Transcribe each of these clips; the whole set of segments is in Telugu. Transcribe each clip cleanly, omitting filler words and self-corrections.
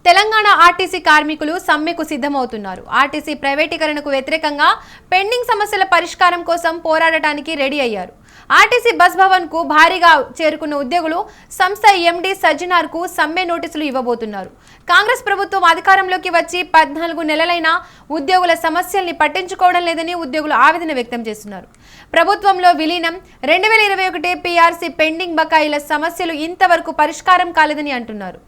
తెలంగాణ ఆర్టీసీ కార్మికులు సమ్మెకు సిద్ధమవుతున్నారు. ఆర్టీసీ ప్రైవేటీకరణకు వ్యతిరేకంగా పెండింగ్ సమస్యల పరిష్కారం కోసం పోరాడటానికి రెడీ అయ్యారు. ఆర్టీసీ బస్ భవన్ కు భారీగా చేరుకున్న ఉద్యోగులు సంస్థ ఎండీ సజ్జనార్ కు సమ్మె నోటీసులు ఇవ్వబోతున్నారు. కాంగ్రెస్ ప్రభుత్వం అధికారంలోకి వచ్చి 14 నెలలైనా ఉద్యోగుల సమస్యల్ని పట్టించుకోవడం లేదని ఉద్యోగులు ఆవేదన వ్యక్తం చేస్తున్నారు. ప్రభుత్వంలో విలీనం 2021 పీఆర్సీ పెండింగ్ బకాయిల సమస్యలు ఇంతవరకు పరిష్కారం కాలేదని అంటున్నారు.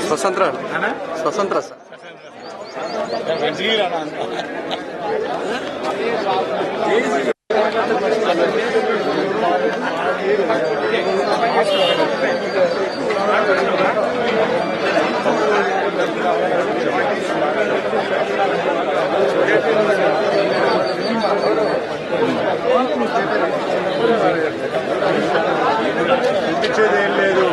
స్వతంత్ర స్వతంత్ర సార్ చూపించేదేం లేదు.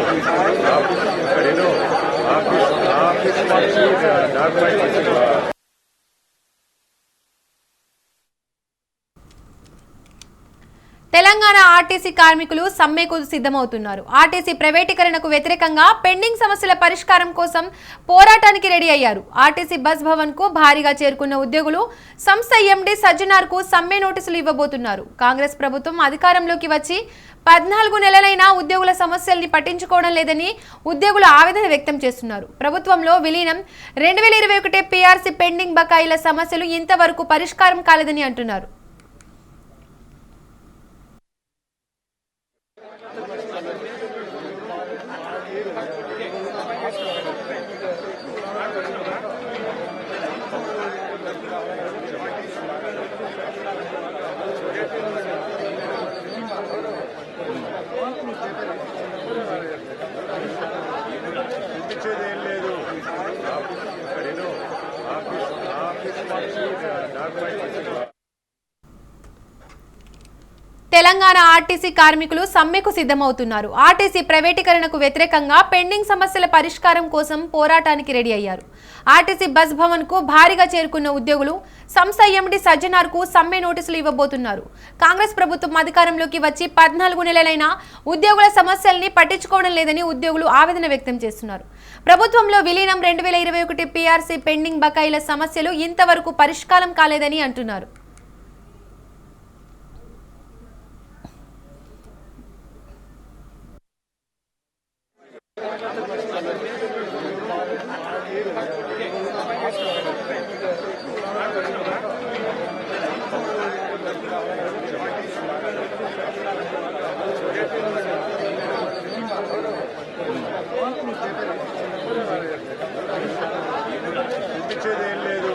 తెలంగాణ ఆర్టీసీ కార్మికులు సమ్మెకు సిద్ధమవుతున్నారు. ఆర్టీసీ ప్రైవేటీకరణకు వ్యతిరేకంగా పెండింగ్ సమస్యల పరిష్కారం కోసం పోరాటానికి రెడీ అయ్యారు. ఆర్టీసీ బస్ భవన్ కు భారీగా చేరుకున్న ఉద్యోగులు సంస్థ ఎండీ సజ్జనార్ కు సమ్మె నోటీసులు ఇవ్వబోతున్నారు. కాంగ్రెస్ ప్రభుత్వం అధికారంలోకి వచ్చి 14 నెలలైనా ఉద్యోగుల సమస్యల్ని పట్టించుకోవడం లేదని ఉద్యోగులు ఆవేదన వ్యక్తం చేస్తున్నారు. ప్రభుత్వంలో విలీనం 2021 పీఆర్సీ పెండింగ్ బకాయిల సమస్యలు ఇంతవరకు పరిష్కారం కాలేదని అంటున్నారు. చూపించేదేం లేదు. తెలంగాణ ఆర్టీసీ కార్మికులు సమ్మెకు సిద్ధమవుతున్నారు. ఆర్టీసీ ప్రైవేటీకరణకు వ్యతిరేకంగా పెండింగ్ సమస్యల పరిష్కారం కోసం పోరాటానికి రెడీ అయ్యారు. ఆర్టీసీ బస్ భవన్ కు భారీగా చేరుకున్న ఉద్యోగులు సంస్థ ఎండీ సజ్జనార్ కు సమ్మె నోటీసులు ఇవ్వబోతున్నారు. కాంగ్రెస్ ప్రభుత్వం అధికారంలోకి వచ్చి 14 నెలలైనా ఉద్యోగుల సమస్యల్ని పట్టించుకోవడం లేదని ఉద్యోగులు ఆవేదన వ్యక్తం చేస్తున్నారు. ప్రభుత్వంలో విలీనం 2021 పీఆర్సీ పెండింగ్ బకాయిల సమస్యలు ఇంతవరకు పరిష్కారం కాలేదని అంటున్నారు. చూపించేదేం లేదు.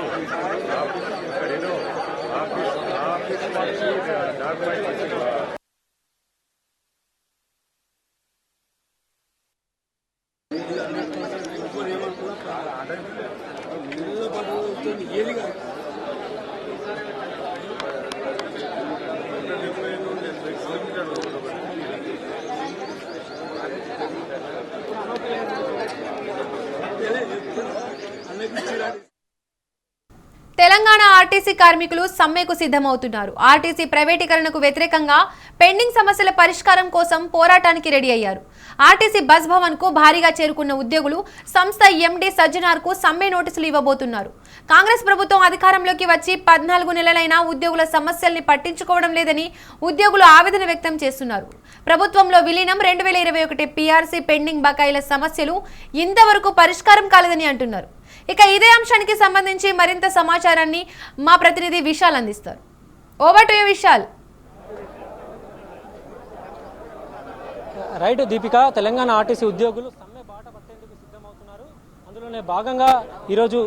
తెలంగాణ ఆర్టీసీ కార్మికులు సమ్మెకు సిద్ధమవుతున్నారు. ఆర్టీసీ ప్రైవేటీకరణకు వ్యతిరేకంగా పెండింగ్ సమస్యల పరిష్కారం కోసం పోరాటానికి రెడీ అయ్యారు. ఆర్టీసీ బస్ భవన్ కు భారీగా చేరుకున్న ఉద్యోగులు సంస్థ ఎండీ సజ్జనార్ కు సమ్మె నోటీసులు ఇవ్వబోతున్నారు. కాంగ్రెస్ ప్రభుత్వం అధికారంలోకి వచ్చి 14 నెలలైనా ఉద్యోగుల సమస్యల్ని పట్టించుకోవడం లేదని ఉద్యోగులు ఆవేదన వ్యక్తం చేస్తున్నారు. ప్రభుత్వంలో విలీనం 2021 పీఆర్సీ పెండింగ్ బకాయిల సమస్యలు ఇంతవరకు పరిష్కారం కాలేదని అంటున్నారు. ఇక ఇదే అంశానికి సంబంధించి మరింత సమాచారాన్ని మా ప్రతినిధి విశాల్ అందిస్తారు. Over to you Vishal. Right Deepika, Telangana RTC ఉద్యోగులు సమ్మె బాట పట్టేందుకు సిద్ధమవుతున్నారు. అందులోనే భాగంగా ఈరోజు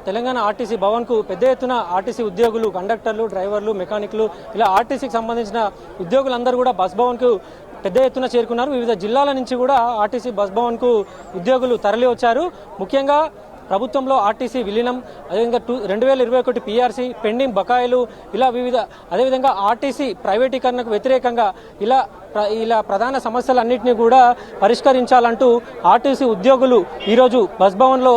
తెలంగాణ ఆర్టీసీ భవన్కు పెద్ద ఎత్తున ఆర్టీసీ ఉద్యోగులు, కండక్టర్లు, డ్రైవర్లు, మెకానిక్లు ఇలా ఆర్టీసీకి సంబంధించిన ఉద్యోగులందరూ కూడా బస్ భవన్కు పెద్ద ఎత్తున చేరుకున్నారు. వివిధ జిల్లాల నుంచి కూడా ఆర్టీసీ బస్ భవన్కు ఉద్యోగులు తరలి వచ్చారు. ముఖ్యంగా ప్రభుత్వంలో ఆర్టీసీ విలీనం, అదేవిధంగా 2021 పీఆర్సీ పెండింగ్ బకాయిలు, ఇలా అదేవిధంగా ఆర్టీసీ ప్రైవేటీకరణకు వ్యతిరేకంగా ఇలా ప్రధాన సమస్యలన్నింటినీ కూడా పరిష్కరించాలంటూ ఆర్టీసీ ఉద్యోగులు ఈరోజు బస్ భవన్లో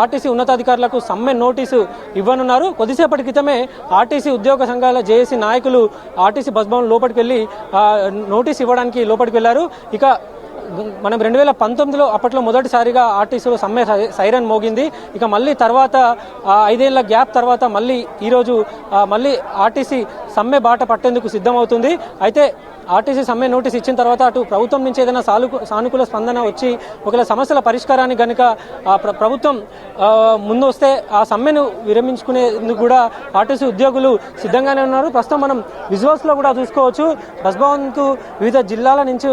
ఆర్టీసీ ఉన్నతాధికారులకు సమ్మె నోటీసు ఇవ్వనున్నారు. కొద్దిసేపటి క్రితమే ఆర్టీసీ ఉద్యోగ సంఘాల జేఏసీ నాయకులు ఆర్టీసీ బస్ భవన్ లోపలికి వెళ్లి నోటీస్ ఇవ్వడానికి లోపలికి వెళ్లారు. ఇక మనం 2019లో అప్పట్లో మొదటిసారిగా ఆర్టీసీలో సమ్మె సైరన్ మోగింది. ఇక మళ్ళీ తర్వాత 5 ఏళ్ల గ్యాప్ తర్వాత మళ్ళీ ఈరోజు మళ్ళీ ఆర్టీసీ సమ్మె బాట పట్టేందుకు సిద్ధమవుతుంది. అయితే ఆర్టీసీ సమ్మె నోటీస్ ఇచ్చిన తర్వాత అటు ప్రభుత్వం నుంచి ఏదైనా సానుకూల స్పందన వచ్చి ఒకవేళ సమస్యల పరిష్కారానికి కనుక ప్రభుత్వం ముందు వస్తే ఆ సమ్మెను విరమించుకునేందుకు కూడా ఆర్టీసీ ఉద్యోగులు సిద్ధంగానే ఉన్నారు. ప్రస్తుతం మనం విజువల్స్లో కూడా చూసుకోవచ్చు. బస్ భవన్కు వివిధ జిల్లాల నుంచి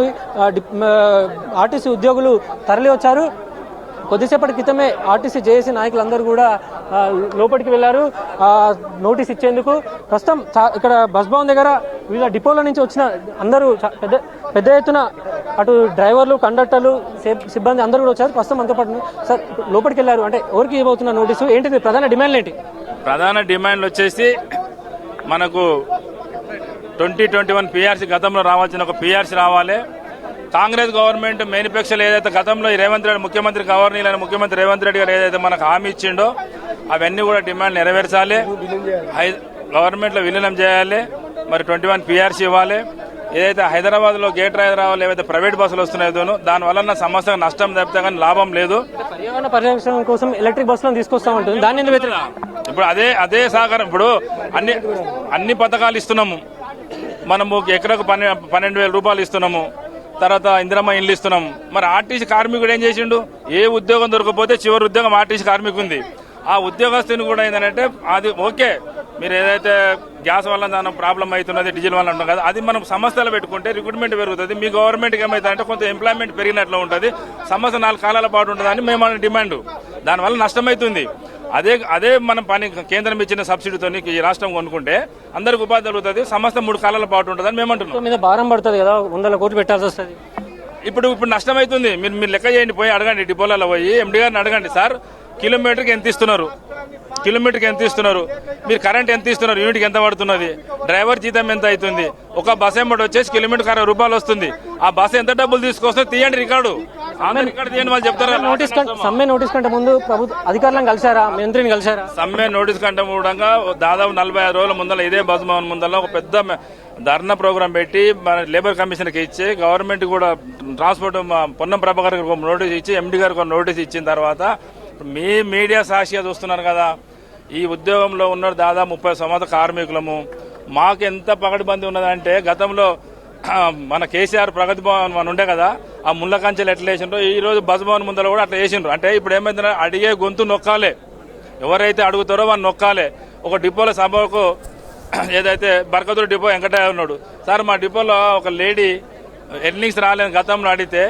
ఆర్టీసీ ఉద్యోగులు తరలి వచ్చారు. కొద్దిసేపటి క్రితమే ఆర్టీసీ జేఏసీ నాయకులందరూ కూడా లోపలికి వెళ్లారు నోటీస్ ఇచ్చేందుకు. ప్రస్తుతం ఇక్కడ బస్ భవన్ దగ్గర వివిధ డిపోల నుంచి వచ్చిన అందరూ పెద్ద ఎత్తున అటు డ్రైవర్లు, కండక్టర్లు, సిబ్బంది అందరూ కూడా వచ్చారు. ప్రస్తుతం మనతో పాటు సార్ లోపలికి వెళ్లారు. అంటే ఎవరికి ఇవ్వబోతున్న నోటీసు ఏంటి, ప్రధాన డిమాండ్లు ఏంటి? ప్రధాన డిమాండ్లు వచ్చేసి మనకు 2021 పీఆర్సీ గతంలో రావాల్సిన ఒక పీఆర్సీ రావాలి. కాంగ్రెస్ గవర్నమెంట్ మేనిఫెస్టోలో ఏదైతే గతంలో ముఖ్యమంత్రి ముఖ్యమంత్రి రేవంత్ రెడ్డి గారు ఏదైతే మనకు హామీ ఇచ్చిండో అవన్నీ కూడా డిమాండ్ నెరవేర్చాలి. గవర్నమెంట్లో విలీనం చేయాలి. మరి 21 పీఆర్సీ ఇవ్వాలి. ఏదైతే హైదరాబాద్ లో గేట్ హైదరాబాద్ ఏవైతే ప్రైవేట్ బస్సులు వస్తున్నాయో దాని వల్ల సంస్థకు నష్టం తప్పితే కానీ లాభం లేదు. పర్యావరణ పరిరక్షణ కోసం ఎలక్ట్రిక్ బస్సులను తీసుకొస్తామంటుంది. దాన్ని ఇప్పుడు అదే సహకారం. ఇప్పుడు అన్ని పథకాలు ఇస్తున్నాము. మనము ఎకరకు 12,000 రూపాయలు ఇస్తున్నాము. తర్వాత ఇందిరమ్మ ఇండ్లు ఇస్తున్నాం. మరి ఆర్టీసీ కార్మికుడు ఏం చేసిండు? ఏ ఉద్యోగం దొరకకపోతే చివరి ఉద్యోగం ఆర్టీసీ కార్మికుంది. ఆ ఉద్యోగస్తుని కూడా ఏంటంటే అది ఓకే, మీరు ఏదైతే గ్యాస్ వల్ల దాని ప్రాబ్లం అవుతున్నది, డీజిల్ వల్ల ఉంటాం కదా, అది మనం సంస్థలు పెట్టుకుంటే రిక్రూట్మెంట్ పెరుగుతుంది. మీ గవర్నమెంట్కి ఏమవుతుందంటే కొంత ఎంప్లాయ్మెంట్ పెరిగినట్లు ఉంటుంది. సమస్య 4 కాలాల పాటు ఉంటుందని మేము డిమాండ్. దానివల్ల నష్టమవుతుంది. అదే మనం కేంద్రం ఇచ్చిన సబ్సిడీతో ఈ రాష్ట్రం కొనుక్కుంటే అందరికి ఉపాధి దొరుకుతుంది. సంస్థ 3 కాలాల పాటు ఉంటుందని మేము అంటున్నాం. మీద భారం పడుతుంది కదా, 100 కోట్లు పెట్టాల్సి వస్తుంది. ఇప్పుడు నష్టమవుతుంది. మీరు లెక్క చేయండి, పోయి అడగండి, డిపోలలో పోయి ఎండి గారిని అడగండి, సార్ కిలోమీటర్కి ఎంత ఇస్తున్నారు, మీరు కరెంట్ ఎంత ఇస్తున్నారు, యూనిట్కి ఎంత పడుతున్నది, డ్రైవర్ జీతం ఎంత అవుతుంది, ఒక బస్ ఎంబడి వచ్చేసి కిలోమీటర్ 60 రూపాయలు వస్తుంది. ఆ బస్ ఎంత డబ్బులు తీసుకొస్తే తీయండి, రికార్డు తీయండి, వాళ్ళు చెప్తారు. సమ్మె నోటీస్ కంటే ముందు ప్రభుత్వ అధికారులను కలిసారా, మంత్రిని కలిసారా? సమ్మె నోటీస్ కంటే మూడంగా దాదాపు 45 రోజుల ముందర ఇదే బస్ భవన్ ముందర ఒక పెద్ద ధర్నా ప్రోగ్రాం పెట్టి మన లేబర్ కమిషన్కి ఇచ్చి గవర్నమెంట్ కూడా ట్రాన్స్పోర్ట్ పొన్నం ప్రభాకర్ గారికి నోటీస్ ఇచ్చి ఎండి గారికి నోటీస్ ఇచ్చిన తర్వాత మీ మీడియా సాక్షిగా చూస్తున్నారు కదా, ఈ ఉద్యోగంలో ఉన్న దాదాపు 30 సంవత్సరాల కార్మికులము. మాకు ఎంత పగడిబంది ఉన్నదంటే గతంలో మన కేసీఆర్ ప్రగతి భవన్ మన ఉండే కదా, ఆ ముళ్ళ కంచెలు ఎట్లా వేసిండ్రో ఈ రోజు బస్ భవన్ ముందర కూడా అట్లా వేసిండ్రు. అంటే ఇప్పుడు ఏమైందంటే అడిగే గొంతు నొక్కాలే, ఎవరైతే అడుగుతారో వాళ్ళు నొక్కాలే. ఒక డిపోల సభకు ఏదైతే బర్కతూరు డిపో వెంకటయ్య ఉన్నాడు, సార్ మా డిపోలో ఒక లేడీ ఎర్నింగ్స్ రాలేని గతంలో అడిగితే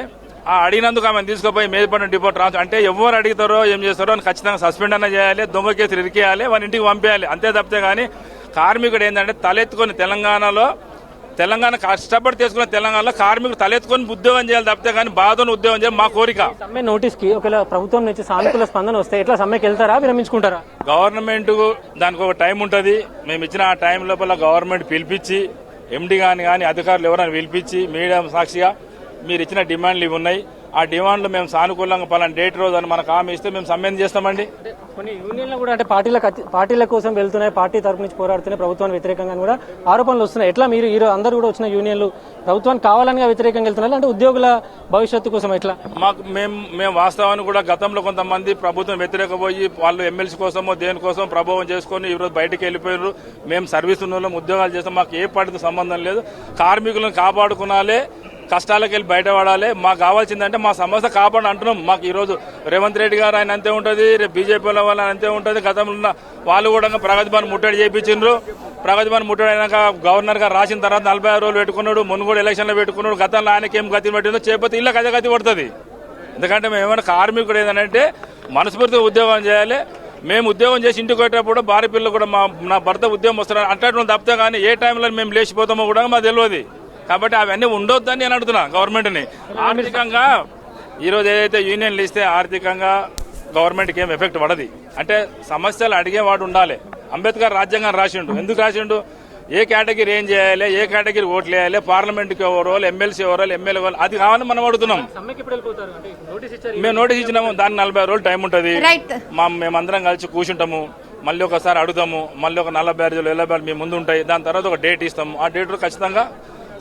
అడిగినందుకు ఆమెను తీసుకుపోయి మేదపడిన డిపో ట్రాన్స్ఫర్, అంటే ఎవరు అడుగుతారో ఏం చేస్తారో అని ఖచ్చితంగా సస్పెండ్ అన్న చేయాలి, దొంగ కేసులు ఇరికేయాలి, వాళ్ళ ఇంటికి పంపేయాలి. అంతే తప్పితే కానీ కార్మికుడు ఏంటంటే తలెత్తుకొని తెలంగాణ కష్టపడి తీసుకున్న తెలంగాణలో కార్మికుడు తలెత్తుకొని ఉద్యోగం చేయాలి తప్పితే కానీ బాధను ఉద్యోగం చేయాలి మా కోరిక. సమ్మె నోటీస్ కి ఒకవేళ ప్రభుత్వం నుంచి సానుకూల స్పందన వస్తే ఎట్లా సమ్మెకి వెళ్తారా, విరమించుకుంటారా? గవర్నమెంట్ దానికి ఒక టైం ఉంటుంది. మేము ఇచ్చిన ఆ టైం లోపల గవర్నమెంట్ పిలిపించి ఎండి కానీ అధికారులు ఎవరైనా పిలిపించి మీడియా సాక్షిగా మీరు ఇచ్చిన డిమాండ్లు ఇవి ఉన్నాయి, ఆ డిమాండ్లు మేము సానుకూలంగా పలానా డేట్ రోజు అని మనకు హామీ ఇస్తే మేము సమ్మె చేస్తామండి. కొన్ని యూనియన్లు కూడా అంటే పార్టీల కోసం వెళ్తున్నాయి, పార్టీ తరపు నుంచి పోరాడుతున్నాయి, ప్రభుత్వానికి వ్యతిరేకంగా కూడా ఆరోపణలు వస్తున్నాయి. ఎట్లా మీరు ఈ అందరూ కూడా వచ్చిన యూనియన్లు ప్రభుత్వానికి కావాలని వ్యతిరేకంగా వెళ్తున్నారు, అంటే ఉద్యోగుల భవిష్యత్తు కోసం ఎట్లా? మేము వాస్తవాన్ని కూడా గతంలో కొంతమంది ప్రభుత్వం వ్యతిరేకపోయి వాళ్ళు ఎమ్మెల్సీ కోసమో దేనికోసం ప్రభావం చేసుకుని ఈ రోజు బయటకు వెళ్ళిపోయారు. మేము సర్వీస్ ఉన్న ఉద్యోగాలు చేస్తాం, మాకు ఏ పార్టీతో సంబంధం లేదు. కార్మికులను కాపాడుకునాలే, కష్టాలకు వెళ్ళి బయటపడాలి. మాకు కావాల్సిందంటే మా సమస్య కాపాడు అంటున్నాం. మాకు ఈ రోజు రేవంత్ రెడ్డి గారు ఆయన అంతే ఉంటుంది, రేపు బీజేపీ వాళ్ళ అంతే ఉంటుంది. గతంలో వాళ్ళు కూడా ప్రగతి భవన్ ముట్టడి చేయించిండ్రు. ప్రగతి భవన్ ముట్టడి అయినాక గవర్నర్ గారు రాసిన తర్వాత 45 రోజులు పెట్టుకున్నాడు, మొన్న కూడా ఎలక్షన్లో పెట్టుకున్నాడు. గతంలో ఆయనకి ఏం గతి పట్టిందో చేయకపోతే ఇళ్ళకి అదే గతి పడుతుంది. ఎందుకంటే మేము ఏమైనా కార్మికుడు ఏదంటే మనస్ఫూర్తిగా ఉద్యోగం చేయాలి. మేము ఉద్యోగం చేసి ఇంటికి వచ్చేటప్పుడు భార్య పిల్లలు కూడా నా భర్త ఉద్యోగం వస్తున్నారు అంటే తప్పితే కానీ ఏ టైంలో మేము లేచిపోతామో కూడా మాకు తెలియదు. కాబట్టి అవన్నీ ఉండొద్దని నేను అడుగుతున్నా గవర్నమెంట్ని. ఆర్థికంగా ఈరోజు ఏదైతే యూనియన్లు ఇస్తే ఆర్థికంగా గవర్నమెంట్కి ఏం ఎఫెక్ట్ పడది. అంటే సమస్యలు అడిగేవాడు ఉండాలి. అంబేద్కర్ రాజ్యాంగం రాసిండు. ఎందుకు రాసిండు? ఏ కేటగిరీ ఏం చేయాలి, ఏ కేటగిరీ ఓట్లు వేయాలి, పార్లమెంట్కి ఎవరు, ఎమ్మెల్సీ ఎవరు, ఎమ్మెల్యే ఎవరు, అది కావాలని మనం అడుగుతున్నాం. మేము నోటీస్ ఇచ్చినాము. దానికి 40 రోజులు టైం ఉంటుంది. మేమందరం కలిసి కూర్చుంటాము, మళ్ళీ ఒకసారి అడుగుతాము, మళ్ళీ ఒక 40 రోజులు 50 రోజులు మీ ముందు ఉంటాయి. దాని తర్వాత ఒక డేట్ ఇస్తాము. ఆ డేట్ ఖచ్చితంగా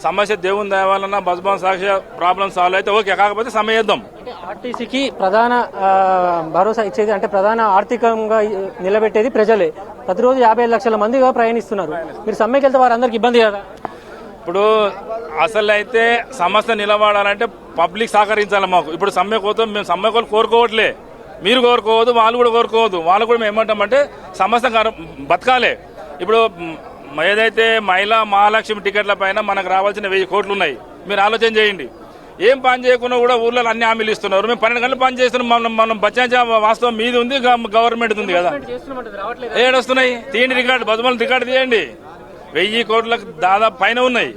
సమస్య దేవుని దేవాలన్నా బస్బాన్ సాక్షి ప్రాబ్లం సాల్వ్ అయితే ఓకే, కాకపోతే సమయం ఇద్దాం. ఆర్టీసీకి ప్రధాన భరోసా ఇచ్చేది అంటే ప్రధాన ఆర్థికంగా నిలబెట్టేది ప్రజలే. ప్రతిరోజు 55 లక్షల మందిగా ప్రయాణిస్తున్నారు. మీరు సమ్మెకి వెళ్తే వారందరికి ఇబ్బంది కదా. ఇప్పుడు అసలు అయితే సమస్య నిలబడాలంటే పబ్లిక్ సహకరించాలి మాకు. ఇప్పుడు సమ్మె కోసం మేము సమ్మె కోసం కోరుకోవట్లే, మీరు కోరుకోవద్దు, వాళ్ళు కూడా కోరుకోవద్దు. వాళ్ళు కూడా మేము ఏమంటామంటే సమస్య బతకాలి. ఇప్పుడు ఏదైతే మహిళా మహాలక్ష్మి టికెట్ల పైన మనకు రావాల్సిన 1000 కోట్లు ఉన్నాయి. మీరు ఆలోచన చేయండి. ఏం పని చేయకుండా కూడా ఊర్లో అన్ని హామీలు ఇస్తున్నారు. మేము 12 గంటలు పని చేస్తున్నాం. మనం బచ్చాంచా వాస్తవం మీది ఉంది, గవర్నమెంట్ ఉంది కదా. ఏడొస్తున్నాయి? తీయండి రికార్డు, బతుమల రికార్డు తీయండి. 1000 కోట్లకు దాదాపు పైన ఉన్నాయి.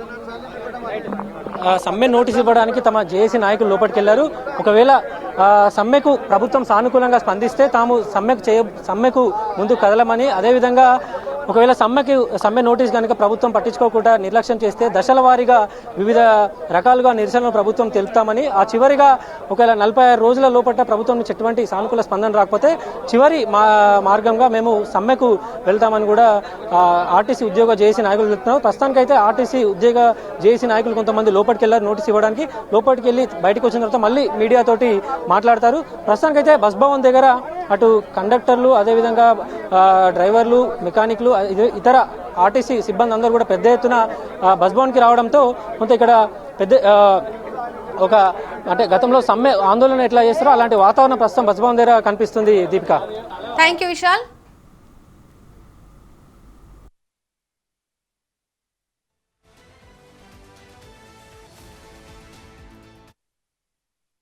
సమ్మె నోటీస్ ఇవ్వడానికి తమ జేఏసీ నాయకులు లోపలికి వెళ్లారు. ఒకవేళ సమ్మెకు ప్రభుత్వం సానుకూలంగా స్పందిస్తే తాము సమ్మెకు ముందు కదలమని, అదేవిధంగా ఒకవేళ సమ్మె నోటీస్ కనుక ప్రభుత్వం పట్టించుకోకుండా నిర్లక్ష్యం చేస్తే దశల వారీగా వివిధ రకాలుగా నిరసనలు ప్రభుత్వం తెలుపుతామని, ఆ చివరిగా ఒకవేళ 46 రోజుల లోపల ప్రభుత్వం నుంచి ఎటువంటి సానుకూల స్పందన రాకపోతే చివరి మార్గంగా మేము సమ్మెకు వెళ్తామని కూడా ఆర్టీసీ ఉద్యోగ జేఏసీ నాయకులు చెప్తున్నారు. ప్రస్తుతానికైతే ఆర్టీసీ ఉద్యోగ జేఏసీ నాయకులు కొంతమంది లోపలికి వెళ్లారు నోటీస్ ఇవ్వడానికి. లోపలికి వెళ్లి బయటకు వచ్చిన తర్వాత మళ్ళీ మీడియాతోటి మాట్లాడతారు. ప్రస్తుతానికైతే బస్ భవన్ దగ్గర అటు కండక్టర్లు, అదేవిధంగా డ్రైవర్లు, మెకానిక్లు, ఇతర ఆర్టీసీ సిబ్బంది అందరూ కూడా పెద్ద ఎత్తున బస్ భవన్కి రావడంతో కొంత ఇక్కడ అంటే గతంలో సమ్మె ఆందోళన ఎట్లా చేస్తారో అలాంటి వాతావరణం ప్రస్తుతం బస్ భవన్ దగ్గర కనిపిస్తుంది. Deepika, thank you Vishal.